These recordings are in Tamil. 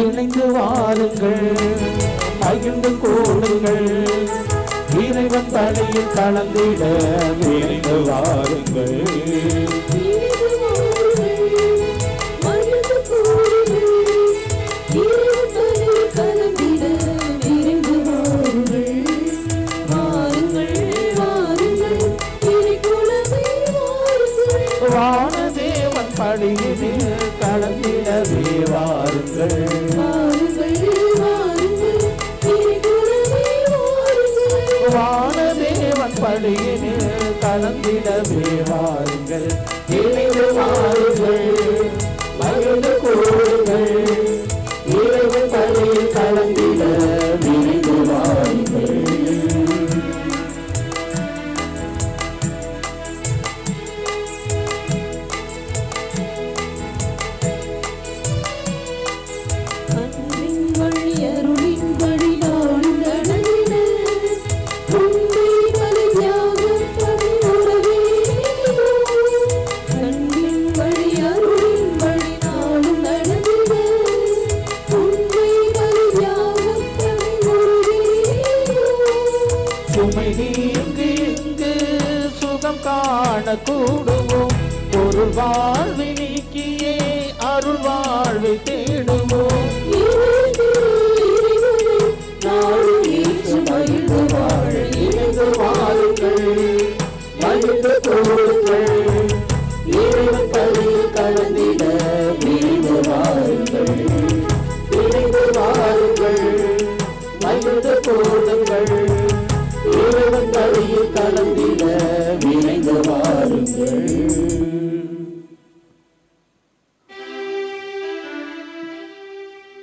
இணைந்து வாருங்கள், மகிழ்ந்து கூடுங்கள், இறைவன் பணியில் கலந்திட விரைந்து வாருங்கள். வானதேவன் பணியில் கலந்திடவே வாருங்கள். வானதேவன் பணியில் கலந்திடவே வாருங்கள். இணைந்து வாருங்கள், மகிழ்ந்து கூடுங்கள், இறைவன் பணியில் கலந்திட விரைந்து வாருங்கள். கூடுவோம், பொருள் வாழ்வை நீக்கியே அருள் வாழ்வை தேடுவோம். மகிழ்ந்து வாழ இணைந்து வாருங்கள், மகிழ்ந்து கூடுங்கள், இறைவன் பணியில் கலந்திட விரைந்து வாருங்கள். இணைந்து வாருங்கள், மகிழ்ந்து கூடுங்கள், இறைவன் பணியில் கலந்திட விரைந்து வாருங்கள்.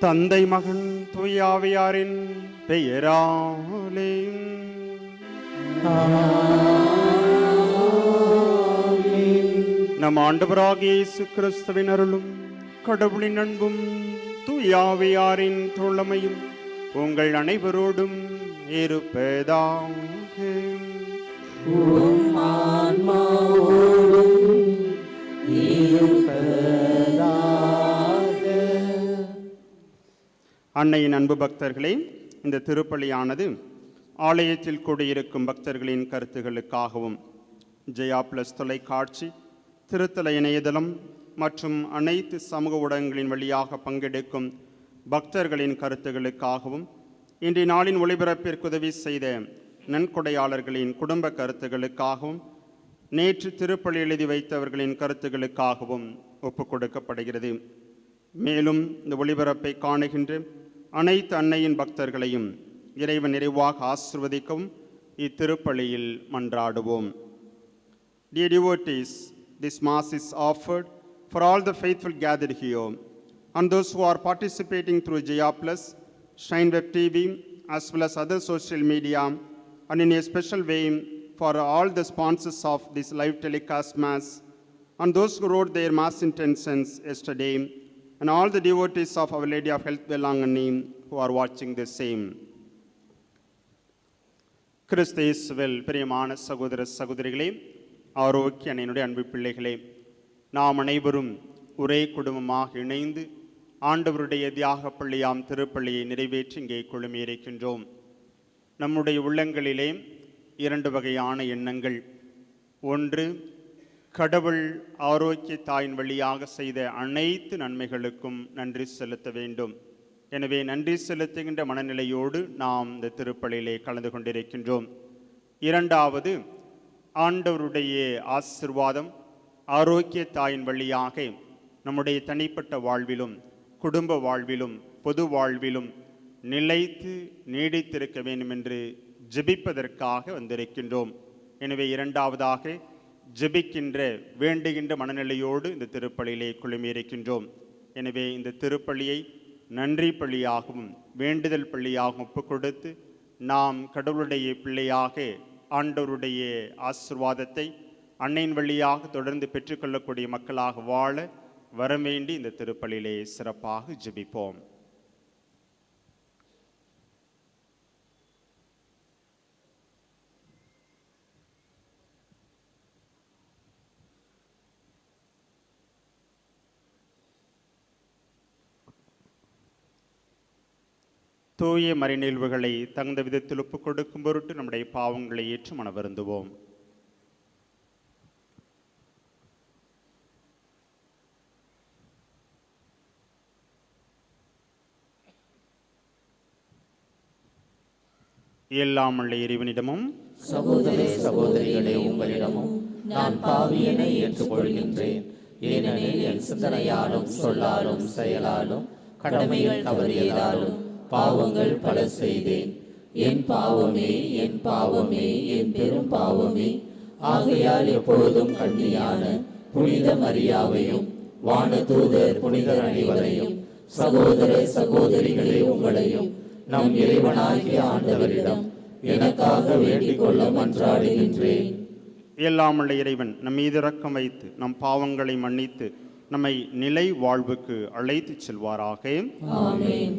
தந்தை மகன் தூயாவியாரின் பெயராலே நம் ஆண்டவராகிய இயேசு கிறிஸ்துவின் அருளும் கடவுளின் அன்பும் தூயாவியாரின் தோழமையும் உங்கள் அனைவரோடும் இருப்பதாக. அன்னையின் அன்பு பக்தர்களே, இந்த திருப்பலியானது ஆலயத்தில் கூடியிருக்கும் பக்தர்களின் கருத்துகளுக்காகவும் ஜெயா பிளஸ் தொலைக்காட்சி, திருத்தல இணையதளம் மற்றும் அனைத்து சமூக ஊடகங்களின் வழியாக பங்கெடுக்கும் பக்தர்களின் கருத்துகளுக்காகவும் இன்றைய நாளின் ஒளிபரப்பிற்கு உதவி செய்த நன்கொடையாளர்களின் குடும்ப கருத்துகளுக்காகவும் நேற்று திருப்பலி எழுதி வைத்தவர்களின் கருத்துகளுக்காகவும் ஒப்புக் கொடுக்கப்படுகிறது. மேலும் இந்த ஒளிபரப்பை காணுகின்ற அனைத்து அன்னையின் பக்தர்களையும் இறைவன் நிறைவாக ஆசிர்வதிக்கவும் இத்திருப்பலியில் மன்றாடுவோம். Dear devotees, this Mass is offered for all the faithful gathered here and those who are participating through Jaya Plus, Shine Web TV, as well as other social media, and in a special way for all the sponsors of this live telecast Mass, and those who wrote their Mass intentions yesterday, and all the devotees of Our Lady of Health Velangani who are watching the same. கிறிஸ்து இயேசுவில் பிரியமான சகோதர சகோதரிகளே, ஆரோக்கிய அன்னையினுடைய அன்பு பிள்ளைகளே, நாம் அனைவரும் ஒரே குடும்பமாக இணைந்து ஆண்டவருடைய தியாக பள்ளியாம் திருப்பள்ளியை நிறைவேற்றி இங்கே குழுமியிருக்கின்றோம். நம்முடைய உள்ளங்களிலே இரண்டு வகையான எண்ணங்கள். ஒன்று, கடவுள் ஆரோக்கிய தாயின் வழியாக செய்த அனைத்து நன்மைகளுக்கும் நன்றி செலுத்த வேண்டும். எனவே நன்றி செலுத்துகின்ற மனநிலையோடு நாம் இந்த திருப்பலியிலே கலந்து கொண்டிருக்கின்றோம். இரண்டாவது, ஆண்டவருடைய ஆசீர்வாதம் ஆரோக்கிய தாயின் வழியாக நம்முடைய தனிப்பட்ட வாழ்விலும் குடும்ப வாழ்விலும் பொது வாழ்விலும் நிலைத்து நீடித்திருக்க வேண்டும் என்று ஜெபிப்பதற்காக வந்திருக்கின்றோம். எனவே இரண்டாவதாக ஜெபிக்கின்ற வேண்டுகின்ற மனநிலையோடு இந்த திருப்பலியிலே குழுமியிருக்கின்றோம். எனவே இந்த திருப்பலியை நன்றி பள்ளியாகவும் வேண்டுதல் பள்ளியாகவும் ஒப்பு கொடுத்து நாம் கடவுளுடைய பிள்ளையாக ஆண்டவருடைய ஆசீர்வாதத்தை அன்னையின் வழியாக தொடர்ந்து பெற்றுக்கொள்ளக்கூடிய மக்களாக வாழ வரவேண்டி இந்த திருப்பலியிலே சிறப்பாக ஜெபிப்போம். தூய மறைநிகழ்வுகளை தகுந்த விதத்தில் ஒப்புக் கொடுக்கும் பொருட்டு நம்முடைய பாவங்களை ஏற்று மனவருந்துவோம். எல்லாம் உள்ள இறைவனிடமும் சகோதர சகோதரிகளே, உங்களிடமும் நான் பாவியனை ஏற்றுக்கொள்கின்றேன். ஏனெனில் என் சிந்தனையாலும் சொல்லாலும் செயலாலும் கடமைகள் தவறியதாலும் பாவங்கள் பல செய்தேன். என் பாவமே, என் பாவமே, என் பெரும் பாவமே. ஆகையால் எப்பொழுதும் கண்ணியான புனித மரியாவையும் வானதூதர் புனிதர் அனைவரையும் சகோதர சகோதரிகளே உங்களையும் நம் இறைவனாகிய ஆண்டவரிடம் எனக்காக வேண்டிக் கொள்ள மன்றாடுகின்றேன். எல்லாம் உள்ள இறைவன் நம் மீது இரக்கம் வைத்து நம் பாவங்களை மன்னித்து நம்மை நிலை வாழ்வுக்கு அழைத்துச் செல்வாராக. ஆமென்.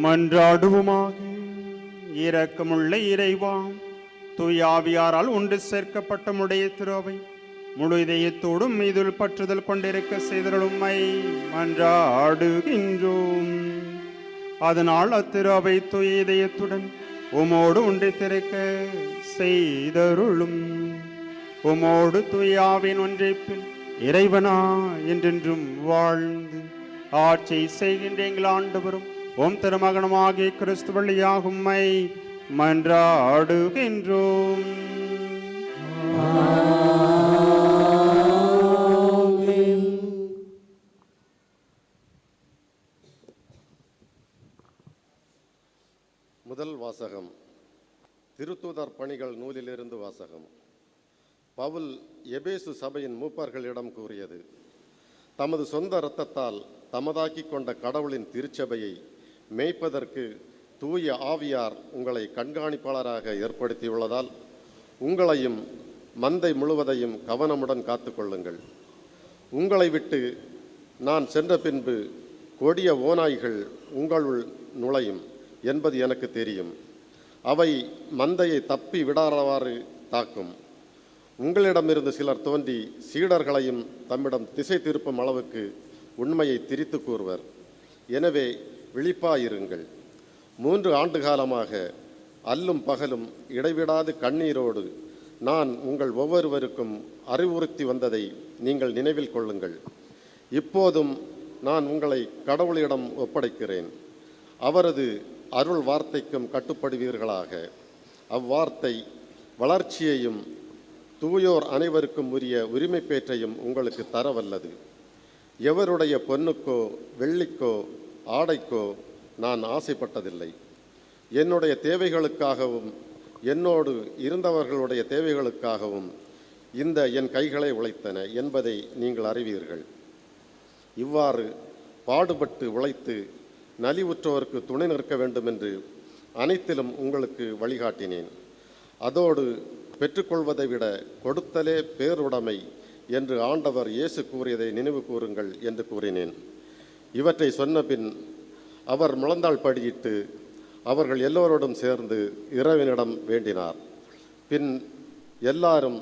மன்றாடுவோமாக. இரக்கமுள்ள இறைவா, தூயாவியாரால் ஒன்று சேர்க்கப்பட்ட முடைய திருவை முழு இதயத்தோடும் மீதுள் பற்றுதல் கொண்டிருக்க செய்தருளுமை மன்றாடுகின்றோம். அதனால் அத்திருவை தூய இதயத்துடன் உமோடு ஒன்றித்திருக்க செய்தருளும். உமோடு தூயாவின் ஒன்றைப்பில் இறைவனா என்றென்றும் வாழ்ந்து ஆட்சி செய்கின்ற எங்கள் ஆண்டவரும் ஓம் திருமகனமாகிய கிறிஸ்து வழியாக உம்மை மன்றாடுகின்றோம். முதல் வாசகம். திருத்தூதர் பணிகள் நூலிலிருந்து வாசகம். பவுல் எபேசு சபையின் மூப்பர்களிடம் கூறியது: தமது சொந்த இரத்தத்தால் தமதாக்கி கொண்ட கடவுளின் திருச்சபையை மேய்ப்பதற்கு தூய ஆவியார் உங்களை கண்காணிப்பாளராக ஏற்படுத்தியுள்ளதால் உங்களையும் மந்தை முழுவதையும் கவனமுடன் காத்து கொள்ளுங்கள். உங்களை விட்டு நான் சென்ற பின்பு கொடிய ஓநாய்கள் உங்களுள் நுழையும் என்பது எனக்கு தெரியும். அவை மந்தையை தப்பி விடாதவாறு தாக்கும். உங்களிடமிருந்து சிலர் தோன்றி சீடர்களையும் தம்மிடம் திசை திருப்பும் அளவுக்கு உண்மையை திரித்து கூறுவர். எனவே விழிப்பாயிருங்கள். 3 ஆண்டு காலமாக அல்லும் பகலும் இடைவிடாது கண்ணீரோடு நான் உங்கள் ஒவ்வொருவருக்கும் அறிவுறுத்தி வந்ததை நீங்கள் நினைவில் கொள்ளுங்கள். இப்போதும் நான் உங்களை கடவுளிடம் ஒப்படைக்கிறேன். அவரது அருள் வார்த்தைக்கும் கட்டுப்படுவீர்களாக. அவ்வார்த்தை வளர்ச்சியையும் தூயோர் அனைவருக்கும் உரிய உரிமை பேற்றையும் உங்களுக்கு தரவல்லது. எவருடைய பொன்னுக்கோ வெள்ளிக்கோ ஆடைக்கோ நான் ஆசைப்பட்டதில்லை. என்னுடைய தேவைகளுக்காகவும் என்னோடு இருந்தவர்களுடைய தேவைகளுக்காகவும் இந்த என் கைகளை உழைத்தன என்பதை நீங்கள் அறிவீர்கள். இவ்வாறு பாடுபட்டு உழைத்து நலிவுற்றோருக்கு துணை நிற்க வேண்டும் என்று அனைத்திலும் உங்களுக்கு வழிகாட்டினேன். அதோடு பெற்றுக்கொள்வதை விட கொடுத்தலே பேருடைமை என்று ஆண்டவர் இயேசு கூறியதை நினைவு கூறுங்கள் என்று கூறினேன். இவற்றை சொன்ன பின் அவர் முழந்தாள் படியிட்டு அவர்கள் எல்லோரோடும் சேர்ந்து இறைவனிடம் வேண்டினார். பின் எல்லாரும்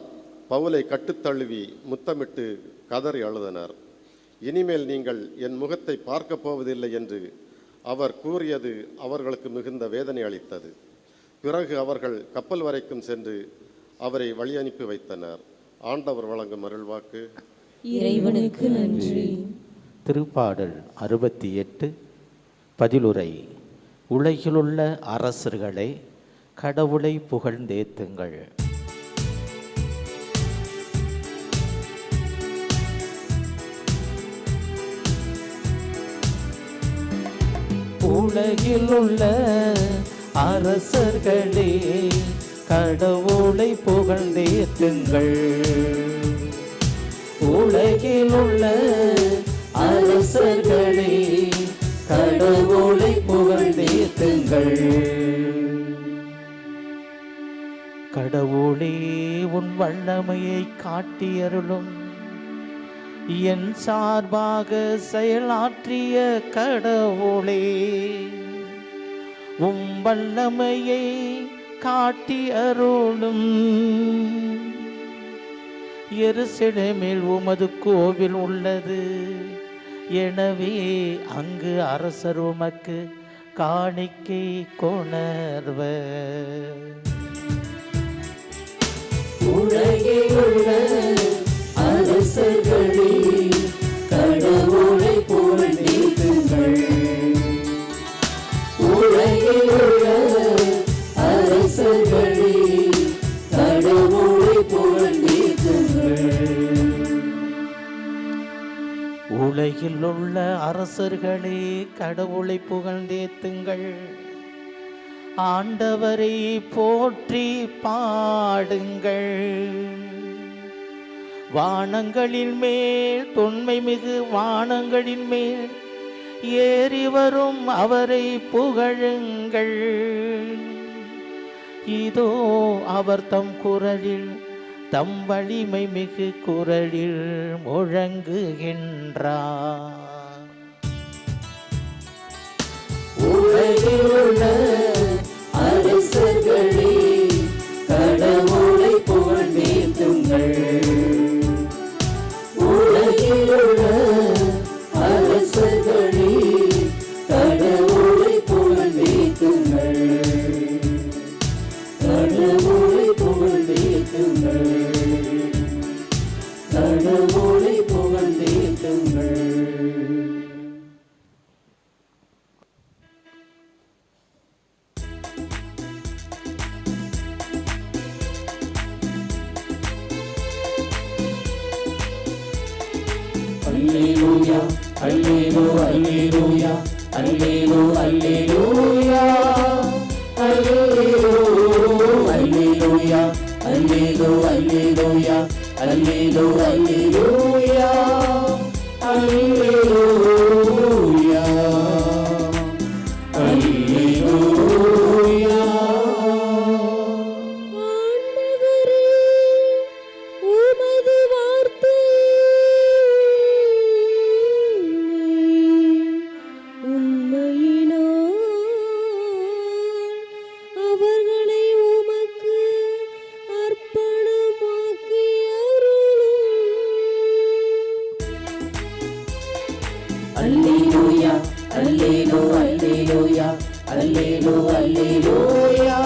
பவுலை கட்டுத்தழுவி முத்தமிட்டு கதறி அழுதனர். இனிமேல் நீங்கள் என் முகத்தை பார்க்கப் போவதில்லை என்று அவர் கூறியது அவர்களுக்கு மிகுந்த வேதனை அளித்தது. பிறகு அவர்கள் கப்பல் வரைக்கும் சென்று அவரை வழி அனுப்பி வைத்தனர். ஆண்டவர் வழங்கும் அருள்வாக்கு. இறைவனுக்கு நன்றி. திருப்பாடல் 68 பதிலுரை. உலகிலுள்ள அரசர்களே, கடவுளை புகழ்ந்தேத்துங்கள். உலகிலுள்ள அரசர்களே, கடவுளை புகழ்ந்தேத்துங்கள். உலகிலுள்ள அரசர்களே, கடவுளை புகழ்ந்தேத்துங்கள். கடவுளே, உன் வல்லமையை காட்டியருளும். என் சார்பாக செயலாற்றிய கடவுளே, உம் வல்லமையை காட்டி அருளும். எருசலேமில் உமது கோவில் உள்ளது. எனவே அங்கு அரசர் உமக்கு காணிக்கை கொணர்வர். உலகிலுள்ள அரசர்களே, கடவுளை புகழ்ந்தேத்துங்கள். உலகிலுள்ள அரசர்களே, கடவுளை புகழ்ந்தேத்துங்கள். உலகில் உள்ள அரசர்களே, கடவுளை புகழ்ந்தேத்துங்கள். ஆண்டவரை போற்றி பாடுங்கள். வானங்களின் மேல், தொன்மை மிகு வானங்களின் மேல் ஏறி வரும் அவரை புகழுங்கள். இதோ அவர் தம் குரலில், தம் வலிமை மிகு குரலில் முழங்குகின்றார். உலகிலுள்ள அரசர்களே, கடவுளை புகழ்ந்தேத்துங்கள். உலகிலுள்ள அரசர்களே, கடவுளை புகழ்ந்தேத்துங்கள். கடவுளை புகழ்ந்தேத்துங்கள். கடவுளை புகழ்ந்தேத்துங்கள். அல்லேலூயா, அல்லேலூயா, அல்லேலூயா, அல்லேலூயா, அல்லேலூயா, அல்லேலூயா, அல்லேலூயா, அல்லேலூயா, அல்லேலூயா, அல்லேலூயா. ஆண்டவரே, உமது வார்த்தை உண்மையினால் அவர்களை உமக்கு அர்ப்பணமாக்கி அருளும். அல்லேலூயா, அல்லேலூயா, அல்லேலூயா, அல்லேலூயா,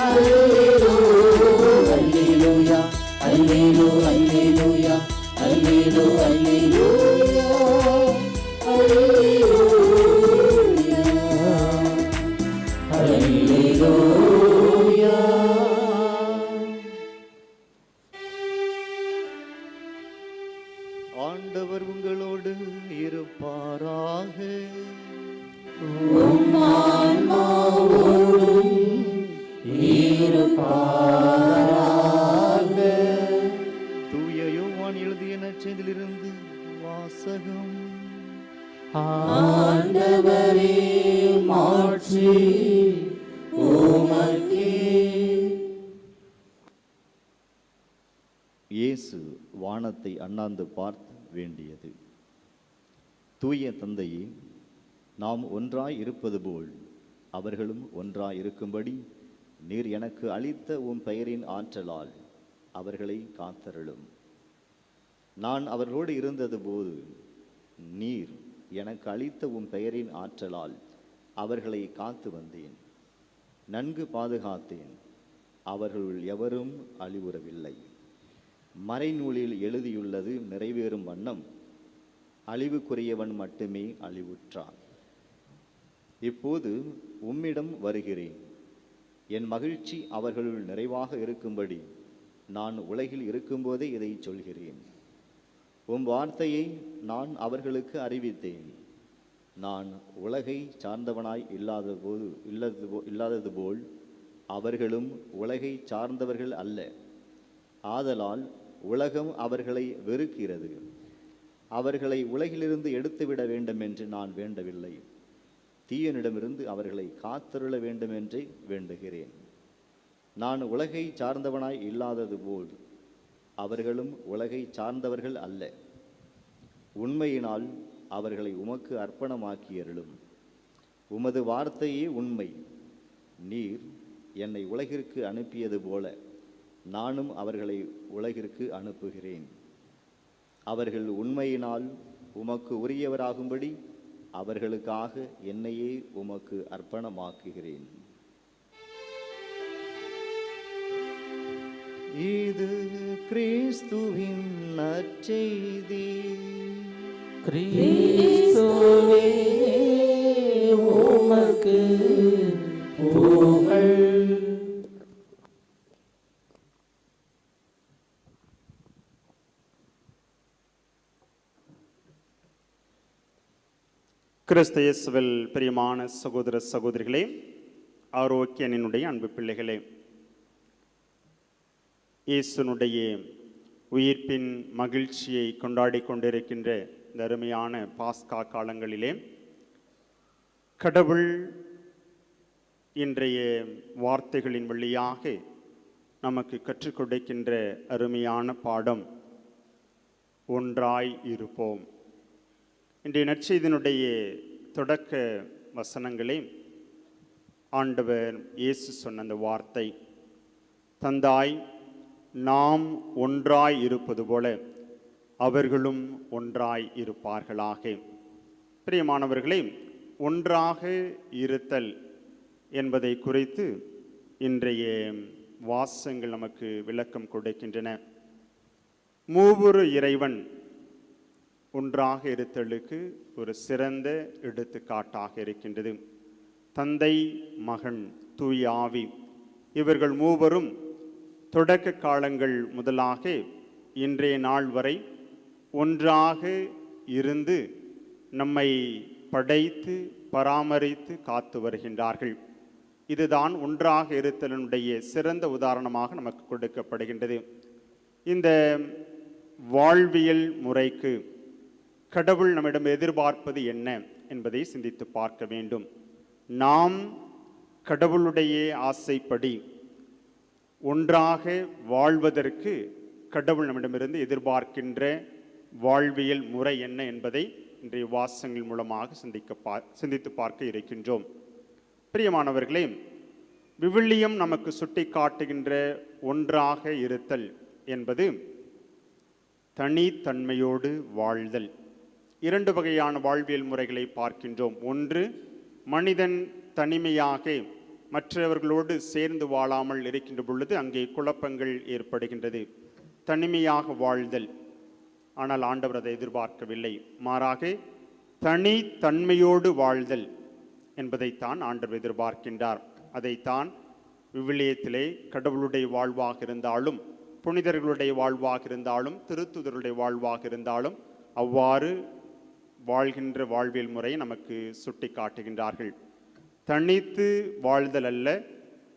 அல்லேலூயா, அல்லேலூயா, அல்லேலூயா, அல்லேலூயா, அல்லேலூயா, அல்லேலூயா, அல்லேலூயா. ஆண்டவர் உங்களோடு இருப்பாராக. தூய யோவான் எழுதிய நற்செய்தியிலிருந்து வாசகம். ஆண்டவரே, மாட்சி உமக்கே. இயேசு வானத்தை அண்ணாந்து பார்த்து வேண்டியது: தூய தந்தையே, நாம் ஒன்றாய் இருப்பது போல் அவர்களும் ஒன்றாய் இருக்கும்படி நீர் எனக்கு அளித்த உம் பெயரின் ஆற்றலால் அவர்களை காத்தருளும். நான் அவர்களோடு இருந்தது போது நீர் எனக்கு அளித்த உம் பெயரின் ஆற்றலால் அவர்களை காத்து வந்தேன், நன்கு பாதுகாத்தேன். அவர்களுள் எவரும் அழிவுறவில்லை. மறைநூலில் எழுதியுள்ளது நிறைவேறும் வண்ணம் அழிவுக்குரியவன் மட்டுமே அழிவுற்றான். இப்போது உம்மிடம் வருகிறேன். என் மகிழ்ச்சி அவர்களுள் நிறைவாக இருக்கும்படி நான் உலகில் இருக்கும்போதே இதை சொல்கிறேன். உம் வார்த்தையை நான் அவர்களுக்கு அறிவித்தேன். நான் உலகை சார்ந்தவனாய் இல்லாதது போல் அவர்களும் உலகை சார்ந்தவர்கள் அல்ல. ஆதலால் உலகம் அவர்களை வெறுக்கிறது. அவர்களை உலகிலிருந்து எடுத்துவிட வேண்டும் என்று நான் வேண்டவில்லை. தீயனிடமிருந்து அவர்களை காத்தருள வேண்டும் என்றே வேண்டுகிறேன். நான் உலகை சார்ந்தவனாய் இல்லாதது போல் அவர்களும் உலகை சார்ந்தவர்கள் அல்ல. உண்மையினால் அவர்களை உமக்கு அர்ப்பணமாக்கியருளும். உமது வார்த்தையே உண்மை. நீர் என்னை உலகிற்கு அனுப்பியது போல நானும் அவர்களை உலகிற்கு அனுப்புகிறேன். அவர்கள் உண்மையினால் உமக்கு உரியவராகும்படி அவர்களுக்காக என்னையே உமக்கு அர்ப்பணமாக்குகிறேன். இது கிறிஸ்துவின் நற்செய்தி. கிறிஸ்துவே உமக்கு புகழ். கிறிஸ்து இயேசுவில் பிரியமான சகோதர சகோதரிகளே, ஆரோக்கியனினுடைய அன்பு பிள்ளைகளே, இயேசுனுடைய உயிர்ப்பின் மகிழ்ச்சியை கொண்டாடி கொண்டிருக்கின்ற இந்த அருமையான பாஸ்கா காலங்களிலே கடவுள் இன்றைய வார்த்தைகளின் வழியாக நமக்கு கற்றுக் கொடுக்கின்ற அருமையான பாடம் ஒன்றாய் இருப்போம். இன்றைய நற்செய்தியினுடைய தொடக்க வசனங்களே ஆண்டவர் இயேசு சொன்ன அந்த வார்த்தை, தந்தாய் நாம் ஒன்றாய் இருப்பது போல அவர்களும் ஒன்றாய் இருப்பார்களாக. பிரியமானவர்களே, ஒன்றாக இருத்தல் என்பதை குறித்து இன்றைய வாசகங்கள் நமக்கு விளக்கம் கொடுக்கின்றன. மூவொரு இறைவன் ஒன்றாக இருத்தலுக்கு ஒரு சிறந்த எடுத்துக்காட்டாக இருக்கின்றது. தந்தை, மகன், தூய ஆவி இவர்கள் மூவரும் தொடக்க காலங்கள் முதலாக இன்றைய நாள் வரை ஒன்றாக இருந்து நம்மை படைத்து பராமரித்து காத்து வருகின்றார்கள். இதுதான் ஒன்றாக இருத்தலினுடைய சிறந்த உதாரணமாக நமக்கு கொடுக்கப்படுகின்றது. இந்த வாழ்வியல் முறைக்கு கடவுள் நம்மிடம் எதிர்பார்ப்பது என்ன என்பதை சிந்தித்து பார்க்க வேண்டும். நாம் கடவுளுடைய ஆசைப்படி ஒன்றாக வாழ்வதற்கு கடவுள் நம்மிடமிருந்து எதிர்பார்க்கின்ற வாழ்வியல் முறை என்ன என்பதை இன்றைய வாசகங்கள் மூலமாக சிந்தித்து பார்க்க இருக்கின்றோம். பிரியமானவர்களே, விவிலியம் நமக்கு சுட்டி காட்டுகின்ற ஒன்றாக இருத்தல் என்பது தனித்தன்மையோடு வாழ்தல். இரண்டு வகையான வாழ்வியல் முறைகளை பார்க்கின்றோம். ஒன்று, மனிதன் தனிமையாக மற்றவர்களோடு சேர்ந்து வாழாமல் இருக்கின்ற பொழுது அங்கே குழப்பங்கள் ஏற்படுகின்றது, தனிமையாக வாழ்தல். ஆனால் ஆண்டவர் அதை எதிர்பார்க்கவில்லை. மாறாக தனித்தன்மையோடு வாழ்தல் என்பதைத்தான் ஆண்டவர் எதிர்பார்க்கின்றார். அதைத்தான் விவிலியத்திலே கடவுளுடைய வாழ்வாக இருந்தாலும், புனிதர்களுடைய வாழ்வாக இருந்தாலும், திருத்துதருடைய வாழ்வாக இருந்தாலும் அவ்வாறு வாழ்கின்ற வாழ்வியல் முறையை நமக்கு சுட்டி காட்டுகின்றார்கள். தனித்து வாழ்தல் அல்ல,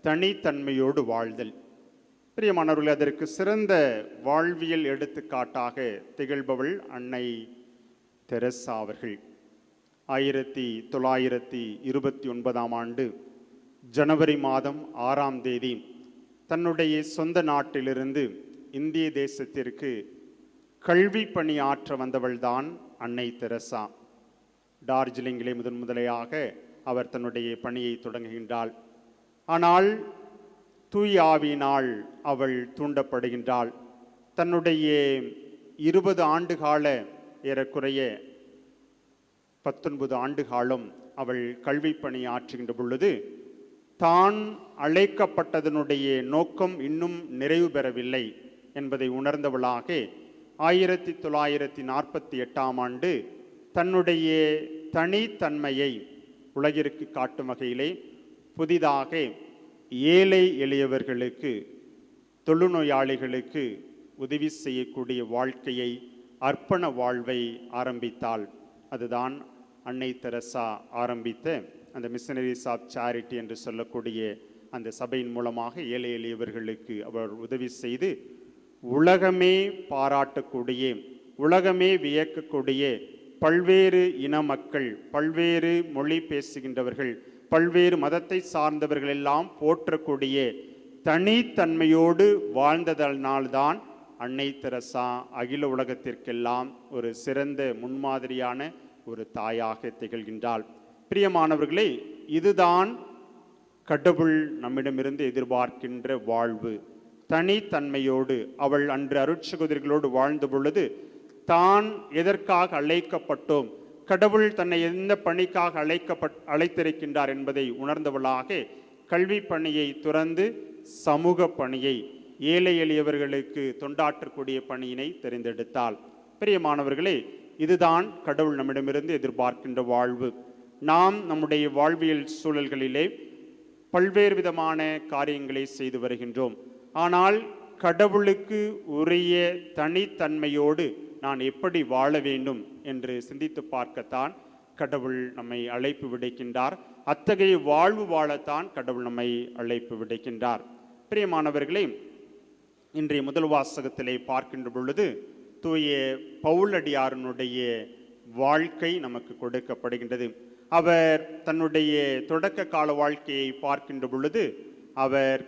தனித்தன்மையோடு வாழ்தல். பிரியமானவர்களே, அதற்கு சிறந்த வாழ்வியல் எடுத்துக்காட்டாக திகழ்பவள் அன்னை தெரசா அவர்கள். 1929 ஜனவரி மாதம் 6ஆம் தேதி தன்னுடைய சொந்த நாட்டிலிருந்து இந்திய தேசத்திற்கு கல்வி பணி ஆற்ற வந்தவள்தான் அன்னை தெரசா. டார்ஜிலிங்கிலே முதன்முதலையாக அவர் தன்னுடைய பணியை தொடங்குகின்றாள். ஆனால் தூய ஆவியினால் அவள் தூண்டப்படுகின்றாள். தன்னுடைய 20 ஆண்டு கால, ஏறக்குறைய 19 ஆண்டு காலம் அவள் கல்வி பணி ஆற்றுகின்ற பொழுது தான் அழைக்கப்பட்டதனுடைய நோக்கம் இன்னும் நிறைவு பெறவில்லை என்பதை உணர்ந்தவளாக 1948ஆம் ஆண்டு தன்னுடைய தனித்தன்மையை உலகிற்கு காட்டும் வகையிலே புதிதாக ஏழை எளியவர்களுக்கு, தொழுநோயாளிகளுக்கு உதவி செய்யக்கூடிய வாழ்க்கையை, அர்ப்பண வாழ்வை ஆரம்பித்தாள். அதுதான் அன்னை தெரசா ஆரம்பித்த அந்த மிஷனரிஸ் ஆஃப் சேரிட்டி என்று சொல்லக்கூடிய அந்த சபையின் மூலமாக ஏழை எளியவர்களுக்கு அவர் உதவி செய்து உலகமே பாராட்டக்கூடிய, உலகமே வியக்கக்கூடிய பல்வேறு இன மக்கள், பல்வேறு மொழி பேசுகின்றவர்கள், பல்வேறு மதத்தை சார்ந்தவர்கள் எல்லாம் போற்றக்கூடிய தனித்தன்மையோடு வாழ்ந்ததனால்தான் அன்னை தெரசா அகில உலகத்திற்கெல்லாம் ஒரு சிறந்த முன்மாதிரியான ஒரு தாயாக திகழ்கின்றாள். பிரியமானவர்களே, இதுதான் கடவுள் நம்மிடமிருந்து எதிர்பார்க்கின்ற வாழ்வு. தனித்தன்மையோடு அவள் அன்று அருட்சகோதரிகளோடு வாழ்ந்த பொழுது தான் எதற்காக அழைக்கப்பட்டோம், கடவுள் தன்னை எந்த பணிக்காக அழைத்திருக்கின்றார் என்பதை உணர்ந்தவளாக கல்வி பணியை துறந்து சமூக பணியை, ஏழை எளியவர்களுக்கு தொண்டாற்றக்கூடிய பணியினை தெரிந்தெடுத்தாள். பிரியமானவர்களே, இதுதான் கடவுள் நம்மிடமிருந்து எதிர்பார்க்கின்ற வாழ்வு. நாம் நம்முடைய வாழ்வியல் சூழல்களிலே பல்வேறு விதமான காரியங்களை செய்து வருகின்றோம். ஆனால் கடவுளுக்கு உரிய தனித்தன்மையோடு நான் எப்படி வாழ வேண்டும் என்று சிந்தித்து பார்க்கத்தான் கடவுள் நம்மை அழைப்பு விடுக்கின்றார். அத்தகைய வாழ்வு வாழத்தான் கடவுள் நம்மை அழைப்பு விடுக்கின்றார். பிரியமானவர்களே, இன்றைய முதல் வாசகத்திலே பார்க்கின்ற பொழுது தூய பவுலடியாரனுடைய வாழ்க்கை நமக்கு கொடுக்கப்படுகின்றது. அவர் தன்னுடைய தொடக்க கால வாழ்க்கையை பார்க்கின்ற பொழுது அவர்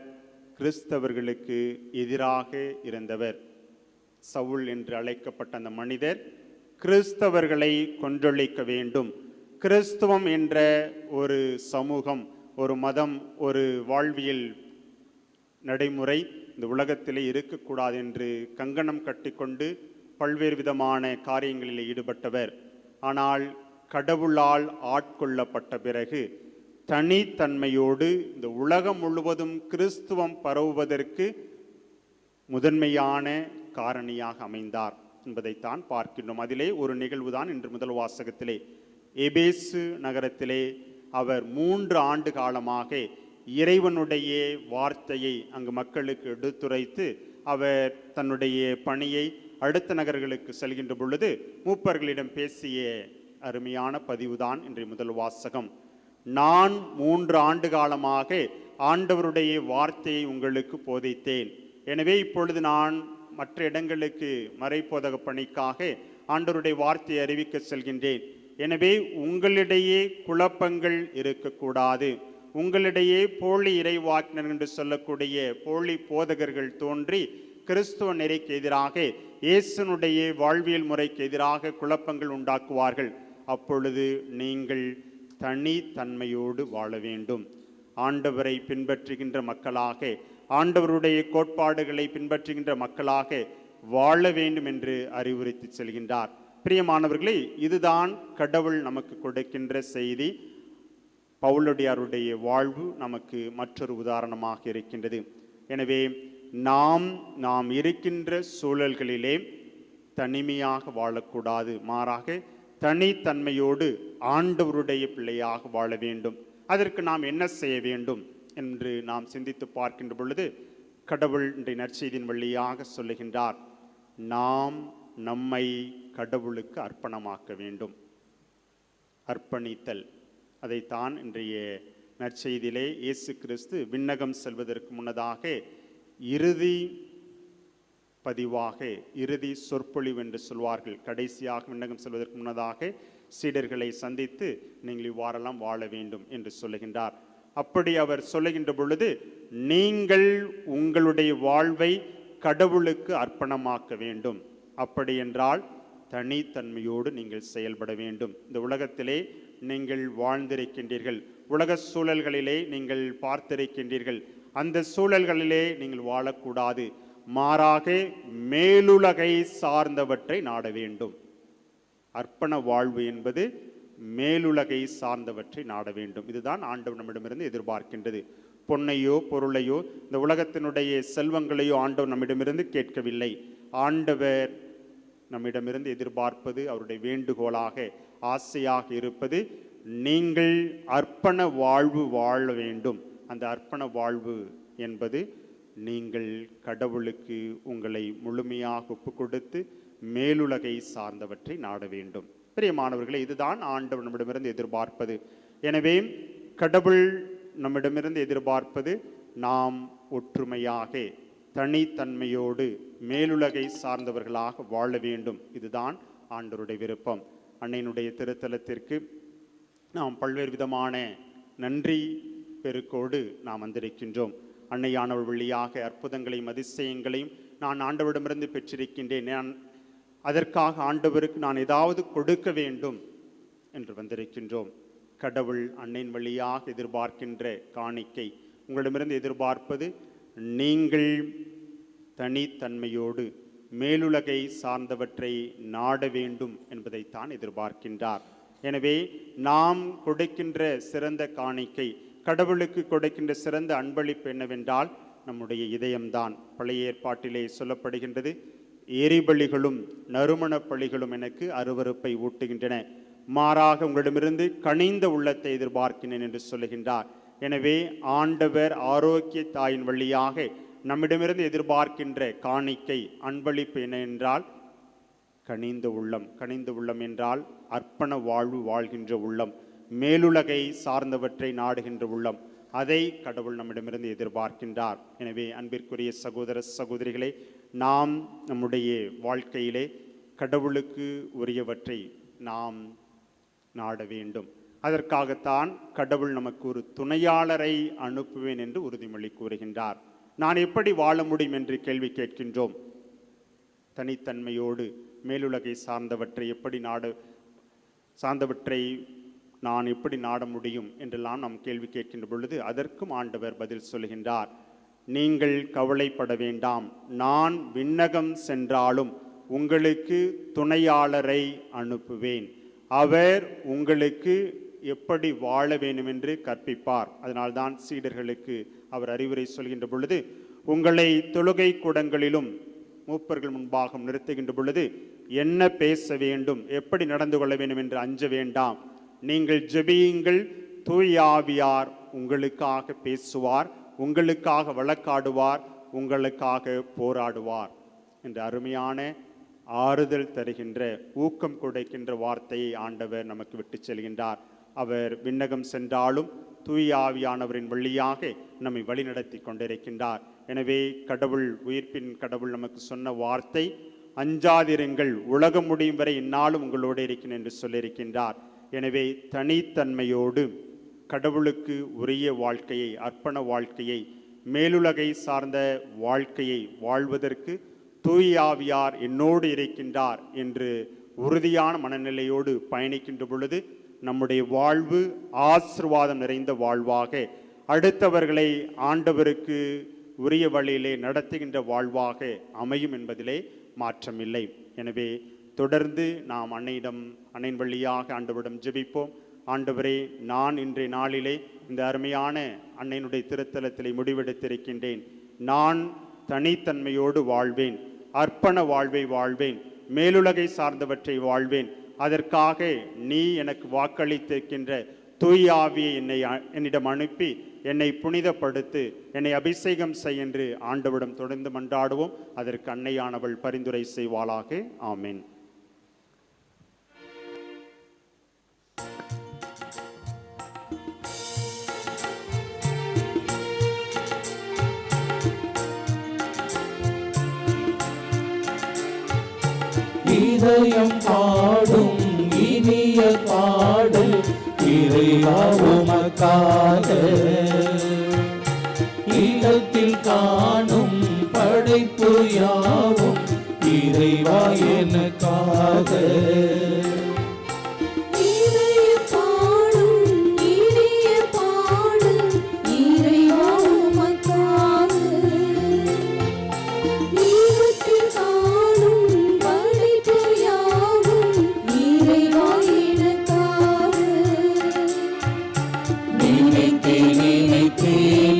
கிறிஸ்தவர்களுக்கு எதிராக இருந்தவர். சவுல் என்று அழைக்கப்பட்ட அந்த மனிதர் கிறிஸ்தவர்களை கொன்றொழிக்க வேண்டும், கிறிஸ்துவம் என்ற ஒரு சமூகம், ஒரு மதம், ஒரு வாழ்வியல் நடைமுறை இந்த உலகத்திலே இருக்கக்கூடாது என்று கங்கணம் கட்டிக்கொண்டு பல்வேறு விதமான காரியங்களில் ஈடுபட்டவர். ஆனால் கடவுளால் ஆட்கொள்ளப்பட்ட பிறகு தனித்தன்மையோடு இந்த உலகம் முழுவதும் கிறிஸ்துவம் பரவுவதற்கு முதன்மையான காரணியாக அமைந்தார் என்பதைத்தான் பார்க்கின்றோம். அதிலே ஒரு நிகழ்வுதான் இன்று முதல் வாசகத்திலே எபேசு நகரத்திலே அவர் 3 ஆண்டு காலமாக இறைவனுடைய வார்த்தையை அங்கு மக்களுக்கு எடுத்துரைத்து அவர் தன்னுடைய பணியை அடுத்த நகர்களுக்கு செல்கின்ற பொழுது மூப்பர்களிடம் பேசிய அருமையான பதிவுதான் இன்றைய முதல் வாசகம். நான் 3 ஆண்டு காலமாக ஆண்டவருடைய வார்த்தையை உங்களுக்கு போதித்தேன். எனவே இப்பொழுது நான் மற்ற இடங்களுக்கு மறைப்போதக பணிக்காக ஆண்டவருடைய வார்த்தையை அறிவிக்க செல்கின்றேன். எனவே உங்களிடையே குழப்பங்கள் இருக்கக்கூடாது. உங்களிடையே போலி இறைவாக்கினர் என்று சொல்லக்கூடிய போலி போதகர்கள் தோன்றி கிறிஸ்துவ நெறிக்கு எதிராக, இயேசுனுடைய வாழ்வியல் முறைக்கு எதிராக குழப்பங்கள் உண்டாக்குவார்கள். அப்பொழுது நீங்கள் தனித்தன்மையோடு வாழ வேண்டும். ஆண்டவரை பின்பற்றுகின்ற மக்களாக, ஆண்டவருடைய கோட்பாடுகளை பின்பற்றுகின்ற மக்களாக வாழ வேண்டும் என்று அறிவுறுத்தி செல்கின்றார். பிரியமானவர்களே, இதுதான் கடவுள் நமக்கு கொடுக்கின்ற செய்தி. பவுலடியாருடைய வாழ்வு நமக்கு மற்றொரு உதாரணமாக இருக்கின்றது. எனவே நாம் இருக்கின்ற சூழல்களிலே தனிமையாக வாழக்கூடாது, மாறாக தனித்தன்மையோடு ஆண்டவருடைய பிள்ளையாக வாழ வேண்டும். அதற்கு நாம் என்ன செய்ய வேண்டும் என்று நாம் சிந்தித்து பார்க்கின்ற பொழுது கடவுள் இன்றைய நற்செய்தியின் வழியாக சொல்லுகின்றார், நாம் நம்மை கடவுளுக்கு அர்ப்பணமாக்க வேண்டும். அர்ப்பணித்தல், அதைத்தான் இன்றைய நற்செய்தியிலே இயேசு கிறிஸ்து விண்ணகம் செல்வதற்கு முன்னதாக இறுதி பதிவாக, இறுதி சொற்பொழிவு என்று சொல்வார்கள், கடைசியாக விண்ணகம் செல்வதற்கு முன்னதாக சீடர்களை சந்தித்து நீங்கள் இவ்வாறெல்லாம் வாழ வேண்டும் என்று சொல்லுகின்றார். அப்படி அவர் சொல்லுகின்ற பொழுது நீங்கள் உங்களுடைய வாழ்வை கடவுளுக்கு அர்ப்பணமாக்க வேண்டும். அப்படி என்றால் தனித்தன்மையோடு நீங்கள் செயல்பட வேண்டும். இந்த உலகத்திலே நீங்கள் வாழ்ந்திருக்கின்றீர்கள், உலக சூழல்களிலே நீங்கள் பார்த்திருக்கின்றீர்கள். அந்த சூழல்களிலே நீங்கள் வாழக்கூடாது, மாறாக மேலுலகை சார்ந்தவற்றை நாட வேண்டும். அர்ப்பண வாழ்வு என்பது மேலுலகை சார்ந்தவற்றை நாட வேண்டும். இதுதான் ஆண்டவர் நம்மிடமிருந்து எதிர்பார்க்கின்றது. பொன்னையோ பொருளையோ இந்த உலகத்தினுடைய செல்வங்களையோ ஆண்டவர் நம்மிடமிருந்து கேட்கவில்லை. ஆண்டவர் நம்மிடமிருந்து எதிர்பார்ப்பது, அவருடைய வேண்டுகோளாக ஆசையாக இருப்பது, நீங்கள் அர்ப்பண வாழ்வு வாழ வேண்டும். அந்த அர்ப்பண வாழ்வு என்பது நீங்கள் கடவுளுக்கு உங்களை முழுமையாக ஒப்பு கொடுத்து மேலுலகை சார்ந்தவற்றை நாட வேண்டும். பிரியமானவர்களே, இதுதான் ஆண்டவர் நம்மிடமிருந்து எதிர்பார்ப்பது. எனவே கடவுள் நம்மிடமிருந்து எதிர்பார்ப்பது நாம் ஒற்றுமையாக தனித்தன்மையோடு மேலுலகை சார்ந்தவர்களாக வாழ வேண்டும். இதுதான் ஆண்டவருடைய விருப்பம். அன்னையினுடைய திருத்தலத்திற்கு நாம் பல்வேறு விதமான நன்றி பெருக்கோடு நாம் வந்திருக்கின்றோம். அன்னையானவள் வழியாக அற்புதங்களையும் அதிசயங்களையும் நான் ஆண்டவரிடமிருந்து பெற்றிருக்கின்றேன். அதற்காக ஆண்டவருக்கு நான் ஏதாவது கொடுக்க வேண்டும் என்று வந்திருக்கின்றோம். கடவுள் அன்னையின் வழியாக எதிர்பார்க்கின்ற காணிக்கை, உங்களிடமிருந்து எதிர்பார்ப்பது நீங்கள் தனித்தன்மையோடு மேலுலகை சார்ந்தவற்றை நாட வேண்டும் என்பதைத்தான் எதிர்பார்க்கின்றார். எனவே நாம் கொடுக்கின்ற சிறந்த காணிக்கை, கடவுளுக்கு கொடுக்கின்ற சிறந்த அன்பளிப்பு என்னவென்றால் நம்முடைய இதயம்தான். பழைய ஏற்பாட்டிலே சொல்லப்படுகின்றது, எரிபலிகளும் நறுமண பலிகளும் எனக்கு அருவருப்பை ஊட்டுகின்றன, மாறாக உங்களிடமிருந்து கனிந்த உள்ளத்தை எதிர்பார்க்கிறேன் என்று சொல்லுகின்றார். எனவே ஆண்டவர் ஆரோக்கிய தாயின் வழியாக நம்மிடமிருந்து எதிர்பார்க்கின்ற காணிக்கை அன்பளிப்பு என்ன என்றால் கனிந்த உள்ளம். கனிந்த உள்ளம் என்றால் அர்ப்பண வாழ்வு வாழ்கின்ற உள்ளம், மேலுலகை சார்ந்தவற்றை நாடுகின்ற உள்ளம். அதை கடவுள் நம்மிடமிருந்து எதிர்பார்க்கின்றார். எனவே அன்பிற்குரிய சகோதர சகோதரிகளே, நாம் நம்முடைய வாழ்க்கையிலே கடவுளுக்கு உரியவற்றை நாம் நாட வேண்டும். அதற்காகத்தான் கடவுள் நமக்கு ஒரு துணையாளரை அனுப்புவேன் என்று உறுதிமொழி கூறுகின்றார். நான் எப்படி வாழ முடியும் என்று கேள்வி கேட்கின்றோம். தனித்தன்மையோடு மேலுலகை சார்ந்தவற்றை நான் எப்படி நாட முடியும் என்றெல்லாம் நாம் கேள்வி கேட்கின்ற பொழுது அதற்கும் ஆண்டவர் பதில் சொல்கின்றார். நீங்கள் கவலைப்பட வேண்டாம், நான் விண்ணகம் சென்றாலும் உங்களுக்கு துணையாளரை அனுப்புவேன். அவர் உங்களுக்கு எப்படி வாழ வேண்டும் என்று கற்பிப்பார். அதனால்தான் சீடர்களுக்கு அவர் அறிவுரை சொல்கின்ற பொழுது, உங்களை தொழுகை கூடங்களிலும் மூப்பர்கள் முன்பாக நிறுத்துகின்ற பொழுது என்ன பேச வேண்டும், எப்படி நடந்து கொள்ள வேண்டும் என்று அஞ்ச வேண்டாம். நீங்கள் ஜெபியுங்கள், தூய ஆவியார் உங்களுக்காக பேசுவார், உங்களுக்காக வழக்காடுவார், உங்களுக்காக போராடுவார் என்ற அருமையான ஆறுதல் தருகின்ற ஊக்கம் கொடுக்கின்ற வார்த்தையை ஆண்டவர் நமக்கு விட்டு செல்கின்றார். அவர் விண்ணகம் சென்றாலும் தூய ஆவியானவரின் வழியாக நம்மை வழிநடத்தி கொண்டிருக்கின்றார். எனவே கடவுள், உயிர்ப்பின் கடவுள் நமக்கு சொன்ன வார்த்தை, அஞ்சாதிருங்கள், உலகம் முடியும் வரை என்னாலும் உங்களோடு இருக்கிறேன் என்று சொல்லியிருக்கின்றார். எனவே தனித்தன்மையோடு கடவுளுக்கு உரிய வாழ்க்கையை, அர்ப்பண வாழ்க்கையை, மேலுலகை சார்ந்த வாழ்க்கையை வாழ்வதற்கு தூய ஆவியார் என்னோடு இருக்கின்றார் என்று உறுதியான மனநிலையோடு பயணிக்கின்ற பொழுது நம்முடைய வாழ்வு ஆசீர்வாதம் நிறைந்த வாழ்வாக, அடுத்தவர்களை ஆண்டவருக்கு உரிய வழியிலே நடத்துகின்ற வாழ்வாக அமையும் என்பதிலே மாற்றமில்லை. எனவே தொடர்ந்து நாம் அன்னையின் வழியாக ஆண்டவரிடம் ஜெபிப்போம். ஆண்டவரே, நான் இன்றைய நாளிலே இந்த அருமையான அன்னையினுடைய திருத்தலத்திலே முடிவெடுத்திருக்கின்றேன். நான் தனித்தன்மையோடு வாழ்வேன், அர்ப்பண வாழ்வை வாழ்வேன், மேலுலகை சார்ந்தவற்றை வாழ்வேன். அதற்காக நீ எனக்கு வாக்களித்திருக்கின்ற தூய ஆவியை என்னிடம் அனுப்பி என்னை புனிதப்படுத்து, என்னை அபிஷேகம் செய் என்று ஆண்டவரிடம் தொடர்ந்து மன்றாடுவோம். அதற்கு அன்னையானவள் பரிந்துரை செய்வாளாக. ஆமென். இதயம் பாடும் இனிய பாடல் இறைவா உமக்காக, இல்லத்தில் காணும் படைப்பு யாவும் இறைவா எனக்காக.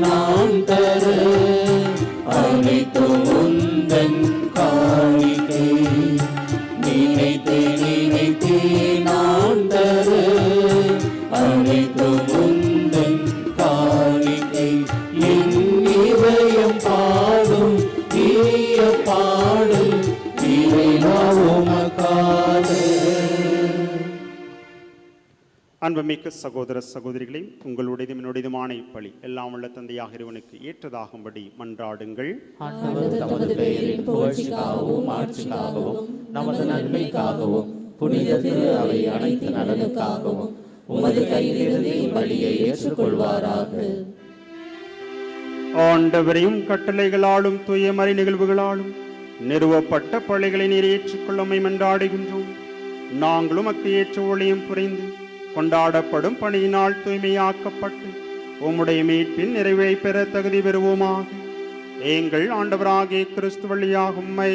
நான் உந்தன் காணிக்கை நினைத்தே நினைத்தே நான் தர அனைத்தும் உந்தன் காணிக்கை என் இதயம் பாடும் இனிய பாடல் இறைவா உமக்காக. அன்புமிக்க சகோதர சகோதரிகளே, உங்களுடையதும் என்னுடையதுமான இப்பலி எல்லாம் உள்ள தந்தையாக இறைவனுக்கு ஏற்றதாகும்படி மன்றாடுங்கள். ஆண்டவர் தமது பெயரின் புகழ்ச்சிக்காகவும் ஆட்சிக்காகவும் நமது நன்மைக்காகவும் புனித திரு அவை அனைத்து நலனுக்காகவும் உமது கையிலிருந்து இப்பலியை ஏற்றுக்கொள்வாராக. ஆண்டவரையும் கட்டளைகளாலும் தூயமறை நிகழ்வுகளாலும் நிறுவப்பட்ட பள்ளிகளை நிறைவேற்றிக்கொள்ளமை மன்றாடுகின்றோம். நாங்களும் அக்கு ஏற்ற ஒளியும் புரிந்து கொண்டாடப்படும் பணியினால் தூய்மையாக்கப்பட்டு உம்முடைய மீட்பின் நிறைவை பெற தகுதி பெறுவோமாக. எங்கள் ஆண்டவராகிய கிறிஸ்து வழியாக உம்மை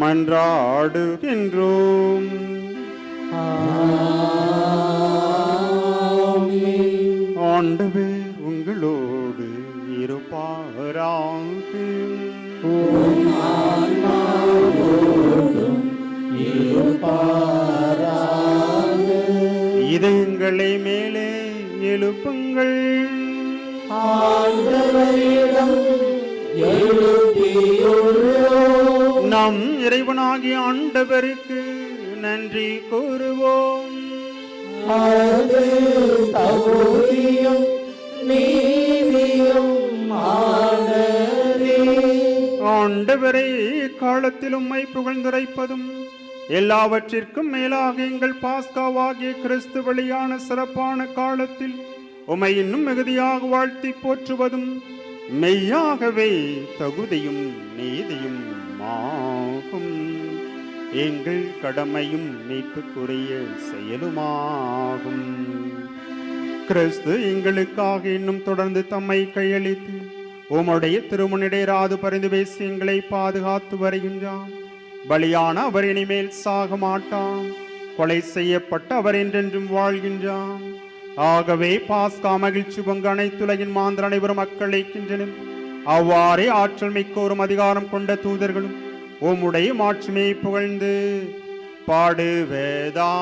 மன்றாடுகின்றோம். ஆண்டவர் உங்களோடு இருப்பாராக. இதயங்களை மேலே எழுப்புங்கள். நம் இறைவனாகிய ஆண்டவருக்கு நன்றி கூறுவோம். ஆண்டவரே, காலத்தில் உம்மை புகழ்ந்துரைப்பதும் எல்லாவற்றிற்கும் மேலாக எங்கள் பாஸ்காவாகிய கிறிஸ்து வழியான சிறப்பான காலத்தில் உம்மை இன்னும் மிகுதியாக வாழ்த்தி போற்றுவதும் மெய்யாகவே தகுதியும் நீதியும் ஆகும். எங்கள் கடமையும் மீட்புக்குரிய செயலுமாகும். கிறிஸ்து எங்களுக்காக இன்னும் தொடர்ந்து தம்மை கையளித்து உம்முடைய திருமுன்னிடையராது பரிந்து பேசி எங்களை பாதுகாத்து வருகின்றான். பலியான அவர் இனிமேல் சாக மாட்டான். கொலை செய்யப்பட்ட அவர் என்றென்றும் வாழ்கின்றான். ஆகவே பாஸ்கா மகிழ்ச்சி பொங்க அனைத்துலகின் மாந்தர் அனைவரும் மக்களைக்கின்றனர். அவ்வாறே ஆற்றல் மிக்கோரும் அதிகாரம் கொண்ட தூதர்களும் உம்முடைய மாட்சிமையை புகழ்ந்து பாடுவதாவது.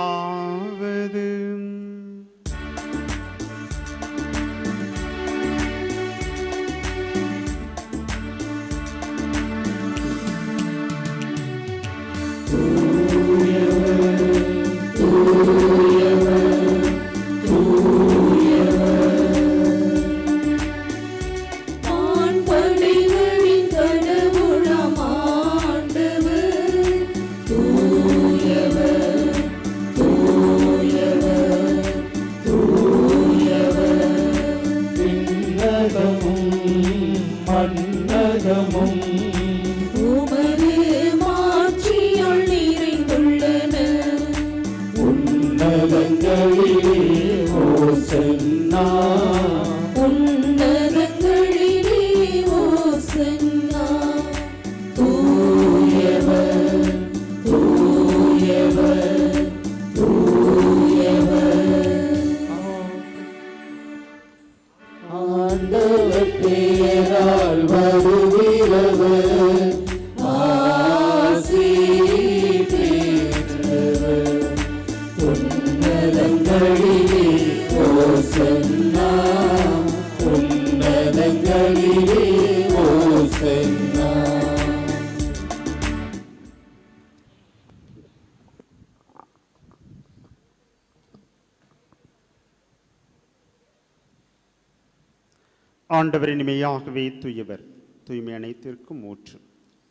ஆண்டவர் இனிமையாகவே தூயவர், தூய்மை அனைத்திற்கும் ஊற்று.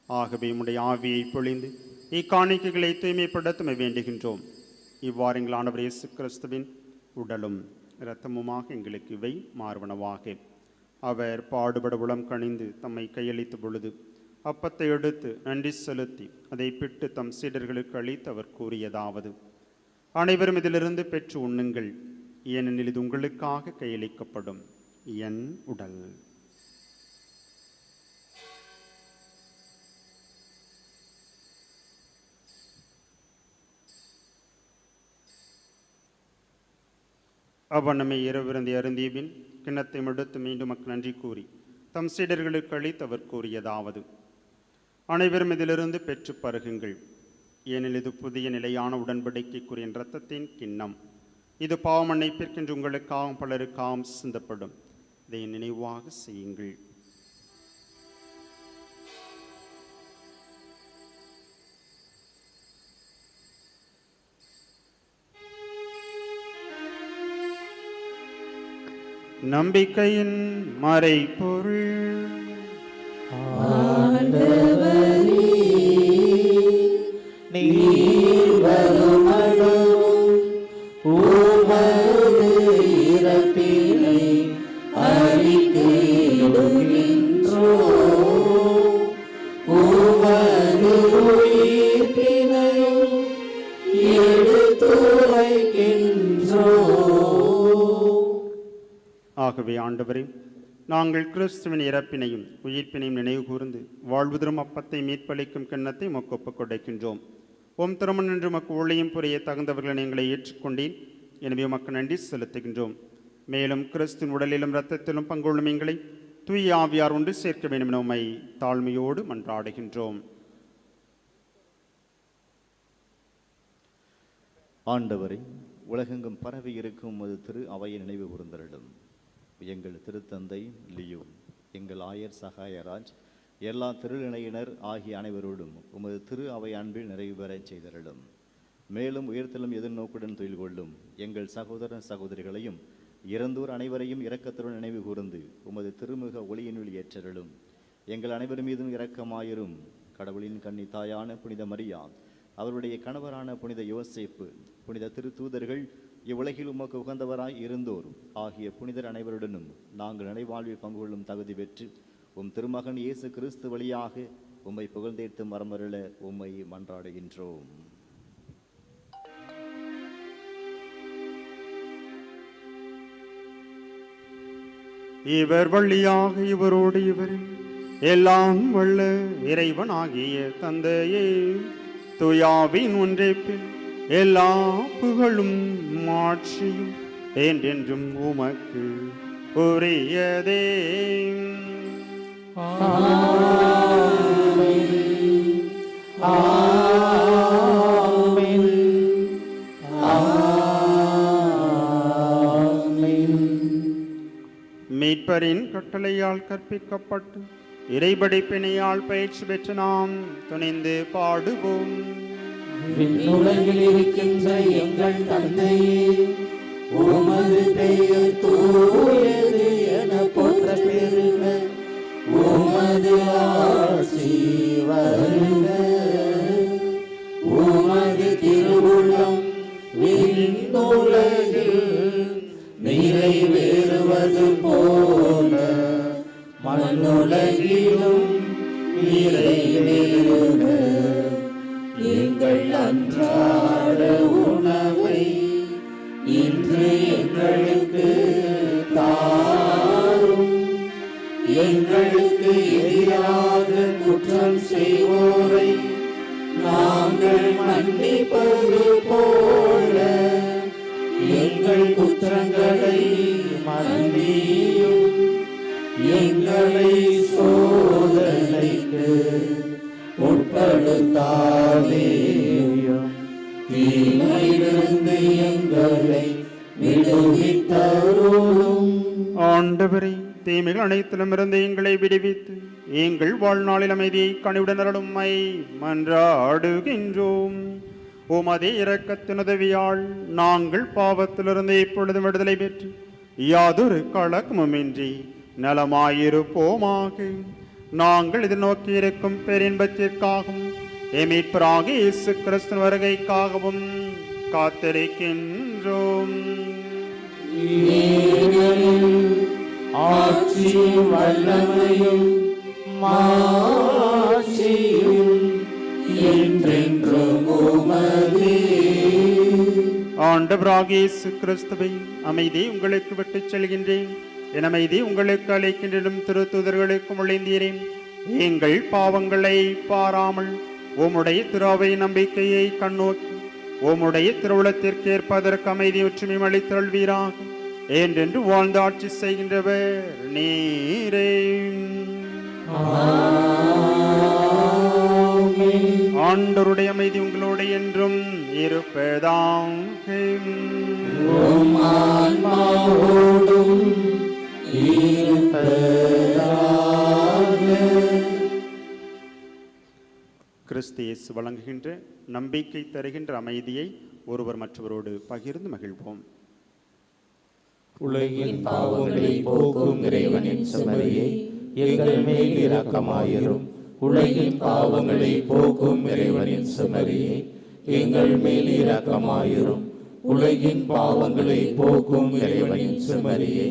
ஆகவே உம்முடைய ஆவியை பொழிந்து இக்காணிக்கைகளை தூய்மைப்படுத்த வேண்டுகின்றோம். இவ்வாறு எங்கள் ஆண்டவர் இயேசு கிறிஸ்துவின் உடலும் இரத்தமுமாக எங்களுக்கு இவை மார்பனவாக. அவர் பாடுபட உளம் கணிந்து தம்மை கையளித்த பொழுது அப்பத்தை எடுத்து நன்றி செலுத்தி அதை பிட்டு தம் சீடர்களுக்கு அளித்து அவர் கூறியதாவது: அனைவரும் இதிலிருந்து பெற்று உண்ணுங்கள், ஏனெனில் இது உங்களுக்காக கையளிக்கப்படும் என் உடல். அவ்வண்ணமே இரவிருந்தி அருந்திய பின் கிண்ணத்தை எடுத்து மீண்டும் நன்றி கூறி தம் சீடர்களுக்கு அளித்து அவர் கூறியதாவது: அனைவரும் இதிலிருந்து பெற்று பருகுங்கள். ஏனெனில் இது புதிய நிலையான உடன்படிக்கைக்குரிய இரத்தத்தின் கிண்ணம். இது பாவ மன்னிப்பிற்கென்று உங்களுக்காகவும் பலருக்காகவும் சிந்தப்படும். இதை நினைவாக செய்யுங்கள். நம்பிக்கையின் மறைபொருள். நீர் வருமளவும் உமது இறப்பினை அறிக்கையிடுகின்றோம். உமது உயிர்ப்பினையும் எடுத்துரைக்கின்றோம். ஆகவே ஆண்டவரே, நாங்கள் கிறிஸ்துவின் இறப்பினையும் உயிர்ப்பினையும் நினைவு கூர்ந்து வாழ்வு தரும் அப்பத்தை மீட்பளிக்கும் கிண்ணத்தை உமக்கு ஒப்புக் கொடுக்கின்றோம். ஓம் திருமண் என்று உமக்கு ஊழியம் புரிய தகுந்தவர்களை எங்களை ஏற்றுக்கொண்டேன். எனவே உமக்கு நன்றி செலுத்துகின்றோம். மேலும் கிறிஸ்துவின் உடலிலும் இரத்தத்திலும் பங்குள்ளும் எங்களை தூய ஆவியார் ஒன்று சேர்க்க வேண்டும் என உம்மை தாழ்மையோடு மன்றாடுகின்றோம். ஆண்டவரை, உலகெங்கும் பரவி இருக்கும் உமது திரு அவையை நினைவு கூர்ந்தருளும். எங்கள் திருத்தந்தை லியோ, எங்கள் ஆயர் சகாயராஜ், எல்லா திருநிலையினர் ஆகிய அனைவரோடும் உமது திரு அவை அன்பில் நிறைவு பெறச் செய்தருளும். மேலும் உயர்த்தலும் எதிர்நோக்குடன் தொழில் கொள்ளும் எங்கள் சகோதர சகோதரிகளையும் இறந்தோர் அனைவரையும் இரக்கத்துடன் நினைவு கூர்ந்து உமது திருமுக ஒளியினுள் ஏற்றருளும். எங்கள் அனைவர் மீதும் இரக்கமாயிரும். கடவுளின் கன்னி தாயான புனித மரியா, அவருடைய கணவரான புனித யோசேப்பு, புனித திருத்தூதர்கள், இவ்வுலகில் உமக்கு உகந்தவராய் இருந்தோர் ஆகிய புனிதர் அனைவருடனும் நாங்கள் நினைவாழ்வில் பங்கு கொள்ளும் தகுதி பெற்று உம் திருமகன் இயேசு கிறிஸ்து வழியாக உம்மை புகழ்ந்தேத்து மரமருள உம்மை மன்றாடுகின்றோம். இவர் வழியாக இவரோடு இவரில் எல்லாம் வல்ல இறைவனாகிய தந்தையே, துயாவின் ஒன்றைப்பில் எல்லா புகழும் மாட்சியும் என்றென்றும் உமக்கு உரியதே. மீட்பரின் கட்டளையால் கற்பிக்கப்பட்டு இறைபடிப்பினையால் பயிற்சி பெற்று நாம் துணிந்து பாடுவோம். விண்ணுலகில் இருக்கின்ற எங்கள் தந்தையே, உமது பெயர் தூயது என போற்ற பெறுக. உமது ஆட்சி வருக. உமது திருவுள்ளம் விண்ணுலகில் நிறைவேறுவது போல மண்ணுலகிலும் நிறைவேறுக. எங்கள் அன்றாட உணவை இன்று எங்களுக்கு தாரும். எங்களுக்கு எதிராக குற்றம் செய்வோரை நாங்கள் மன்னிப்பது போல எங்கள் குற்றங்களை மன்னியும். எங்களை சோதனைக்கு உட்படுத்தாதேயும், தீமையிலிருந்து எங்களை விடுவித்தருளும். ஆண்டவரே, தீமைகள் அனைத்திலும் இருந்து எங்களை விடுவித்து எங்கள் வாழ்நாளில் அமைதியை கனிவுடன் அருளும்மை மன்றாடுகின்றோம். உமதே இரக்கத்தின் உதவியால் நாங்கள் பாவத்திலிருந்து இப்பொழுது விடுதலை பெற்று யாதொரு கலக்கமுமின்றி நலமாயிருப்போமாக. நாங்கள் எதிர்நோக்கி இருக்கும் பேரின்பத்திற்காகவும் மீட்பராகிய இயேசு கிறிஸ்து வருகைக்காகவும் காத்திருக்கின்றோம். ஆட்சியும் வல்லமையும் மாட்சியும் என்றென்றும் உமதே. ஆண்டவராகிய இயேசு கிறிஸ்துவை அமைதி உங்களுக்கு விட்டுச் செல்கின்றேன், என் அமைதி உங்களுக்கு அளிக்கின்றேன். திருத்தூதர்களுக்கும் ஒளிந்தீரேன். எங்கள் பாவங்களை பாராமல் உம்முடைய திருவை நம்பிக்கையை கண்ணோக்கி உம்முடைய திருவுளத்திற்கு ஏற்பதற்கு அமைதி ஒற்றுமை அளித்தருள்வீராக. என்றென்று வாழ்ந்து ஆட்சி செய்கின்றவர் நீரே. ஆமென். ஆண்டவருடைய அமைதி உங்களோடு என்றும் இருப்பதாக. உம் ஆன்மாவோடும் இருப்பதாக. கிறிஸ்து இயேசு வழங்குகின்ற நம்பிக்கை தருகின்ற அமைதியை ஒருவர் மற்றவரோடு பகிர்ந்து மகிழ்வோம். உலகின் பாவங்களை போக்கும் இறைவனின் செம்மறியை எங்கள் மேல் இரக்கமாயிரும். உலகின் பாவங்களை போக்கும் இறைவனின் செம்மறியை எங்கள் மேல் இரக்கமாயிரும். உலகின் பாவங்களை போக்கும் இறைவனின் செம்மறியை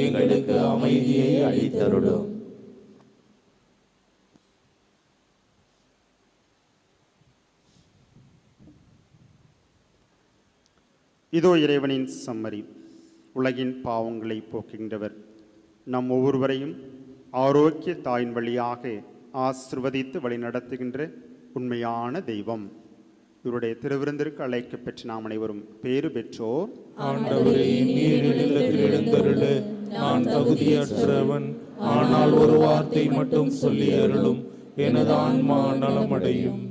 எங்களுக்கு அமைதியை அளித்தருளும். இதோ இறைவனின் செம்மறி, உலகின் பாவங்களை போக்குகின்றவர். நம் ஒவ்வொருவரையும் ஆரோக்கிய தாயின் வழியாக ஆசிர்வதித்து வழிநடத்துகின்ற உண்மையான தெய்வம். இவருடைய திருவிருந்திற்கு அழைக்க பெற்ற நாம் அனைவரும் பேறு பெற்றோர். ஆண்டவரே, நீர் இல்லத்தில் எழுந்தருள நான் தகுதியற்றவன். ஆனால் ஒரு வார்த்தை மட்டும் சொல்லி அருளும், எனது ஆன்மா நலமடையும்.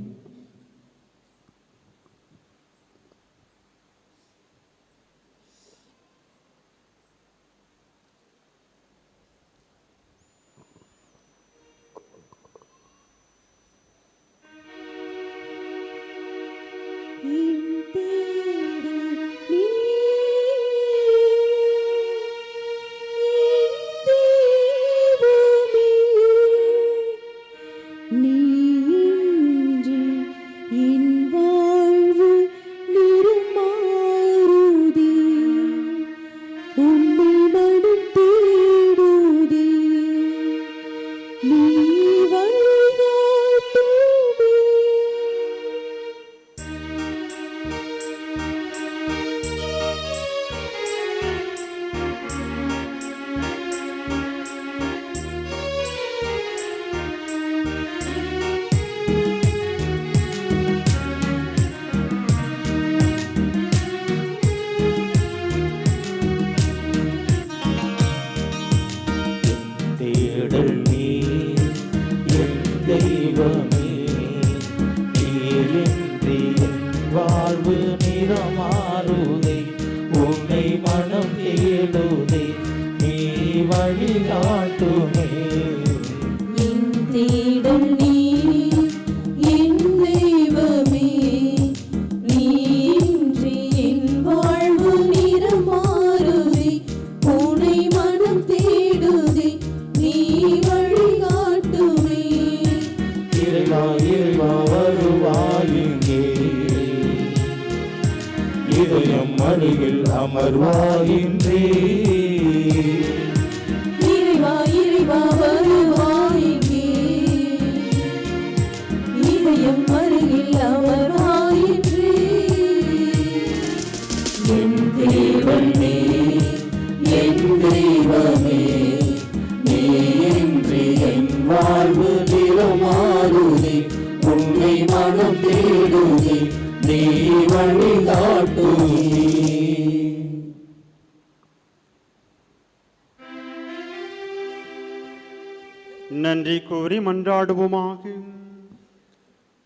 நன்றி கூறி மன்றாடுவோமாக.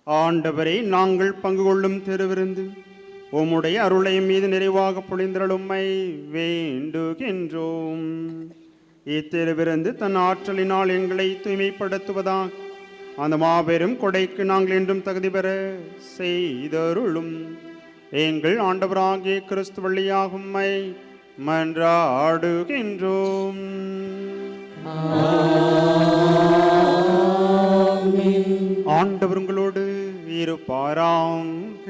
ஆண்டவரே, நாங்கள் பங்கு கொள்ளும் திருவிருந்து உம்முடைய அருளை மீது நிறைவாக பொழிந்தருளும்மை வேண்டுகின்றோம். இத்திருவிருந்து தன் ஆற்றலினால் எங்களை தூய்மைப்படுத்துவதாக அந்த மாபெரும் கொடைக்கு நாங்கள் என்றும் தகுதி பெற செய்தருளும். எங்கள் ஆண்டவராகிய கிறிஸ்து வழியாக உம்மை மன்றாடுகின்றோம். ஆண்டவர் உங்களோடு இருப்பாராக.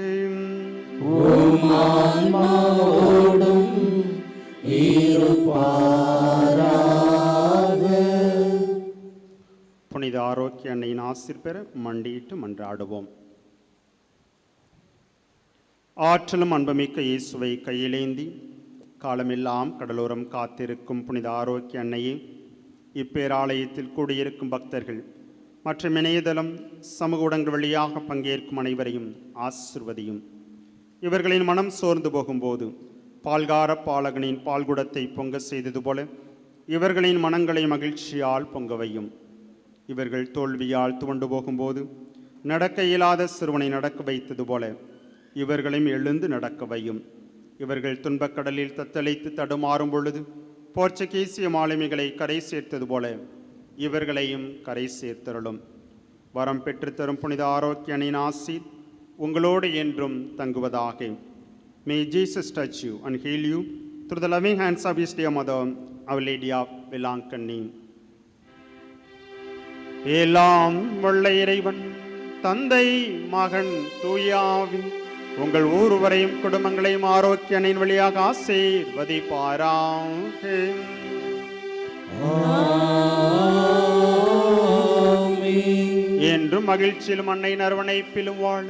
உம் ஆன்மாவோடும் இருப்பாராக. புனித ஆரோக்கிய அன்னையின் ஆசீர் பெற மண்டியிட்டு மன்றாடுவோம். ஆற்றலும் அன்புமிக்க இயேசுவை கையிலேந்தி காலமெல்லாம் கடலோரம் காத்திருக்கும் புனித ஆரோக்கிய அன்னையே, இப்பேராலயத்தில் கூடியிருக்கும் பக்தர்கள் மற்றும் இணையதளம் சமூக ஊடகங்கள் வழியாக பங்கேற்கும் அனைவரையும் ஆசிர்வதியும். இவர்களின் மனம் சோர்ந்து போகும்போது பால்கார பாலகனின் பால்குடத்தை பொங்க செய்தது போல இவர்களின் மனங்களை மகிழ்ச்சியால் பொங்க வையும். இவர்கள் தோல்வியால் துவண்டு போகும்போது நடக்க இயலாத சிறுவனை நடக்க வைத்தது போல இவர்களையும் எழுந்து நடக்க வையும். இவர்கள் துன்பக்கடலில் தத்தளித்து தடுமாறும் பொழுது போர்ச்சுகீசிய மாலுமிகளை கரை சேர்த்தது போல இவர்களையும் கரை சேர்த்தருளும். வரம் பெற்று தரும் புனித ஆரோக்கியனின் ஆசீர் உங்களோடு என்றும் தங்குவதாக. May Jesus touch you and heal you through the loving hands of his dear mother, Our Lady of Vilankanni. எல்லாம் வல்ல இறைவன் தந்தை மகன் தூயாவி உங்கள் ஒவ்வொருவரையும் குடும்பங்களையும் ஆரோக்கியனின் வழியாக ஆசீர்வதிப்பாராக. என்றும் மகிழ்ச்சியிலும் அன்னையின் அரவணைப்பிலும் வாழ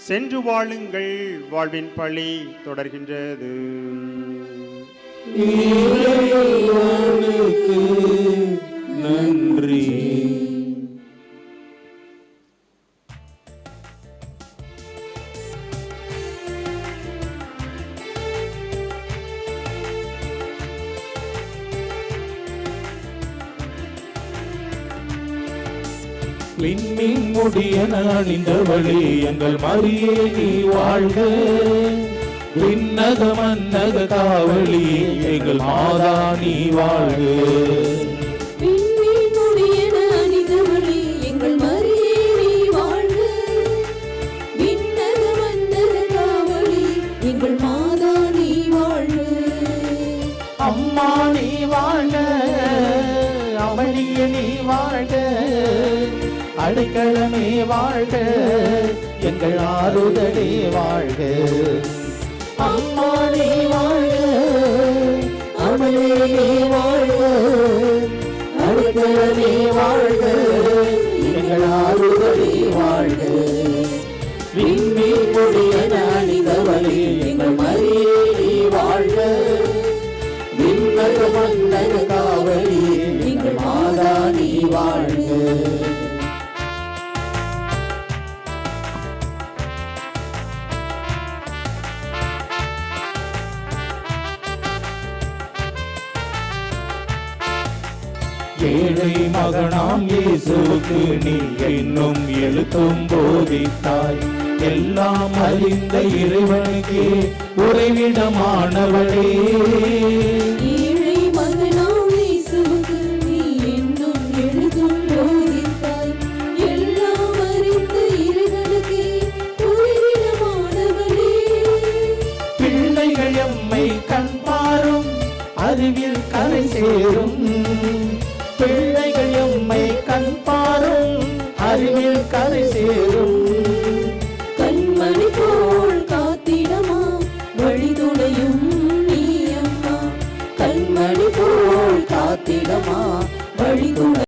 சென்று வாழுங்கள். வாழ்வின் பழி தொடர்கின்றது. இறைவனுக்கு நன்றி. விண்மீன் முடியன அணிந்தவளே எங்கள் மரியே நீ வாழ்க. விண்ணக மன்னக காவலி எங்கள் மாதா நீ வாழ்க. விண்மீன் முடியன அணிந்தவளே எங்கள் மரியே நீ வாழ்க. விண்ணக மன்னக காவலி எங்கள் மாதா நீ வாழ்க. அம்மா நீ வாழ்க, அமளிய நீ வாழ்க, அடைக்கலமே வாழ்க, எங்கள் ஆறுதலே வாழ்க. அம்மா நீ வாழ்க, அமளிய நீ வாழ்க, அடைக்கலமே வாழ்க, எங்கள் ஆறுதலே வாழ்க. விண்மீன் முடியன அணிந்தவளே எங்கள் மரியே நீ வாழ்க. விண்ணக மன்னக காவலி எங்கள் மாதா நீ வாழ்க. ஏழை மகனாம் இயேசுவுக்கு நீ இன்னும் எழுத்தும் போதித்தாய். எல்லாம் அறிந்த இறைவனுக்கே உறைவிடமானவளே. ஏழை மகனாம் இயேசுவுக்கு நீ இன்னும் எழுதும் போதித்தாய். எல்லாம் அறிந்த இறைவனுக்கே உறைவிடமானவளே. பிள்ளைகள் எம்மை கண்பாரும் அறிவில் கரை சேரும். பிள்ளைகள் எம்மை கண்பாரும் அறிவில் கரை சேரும்.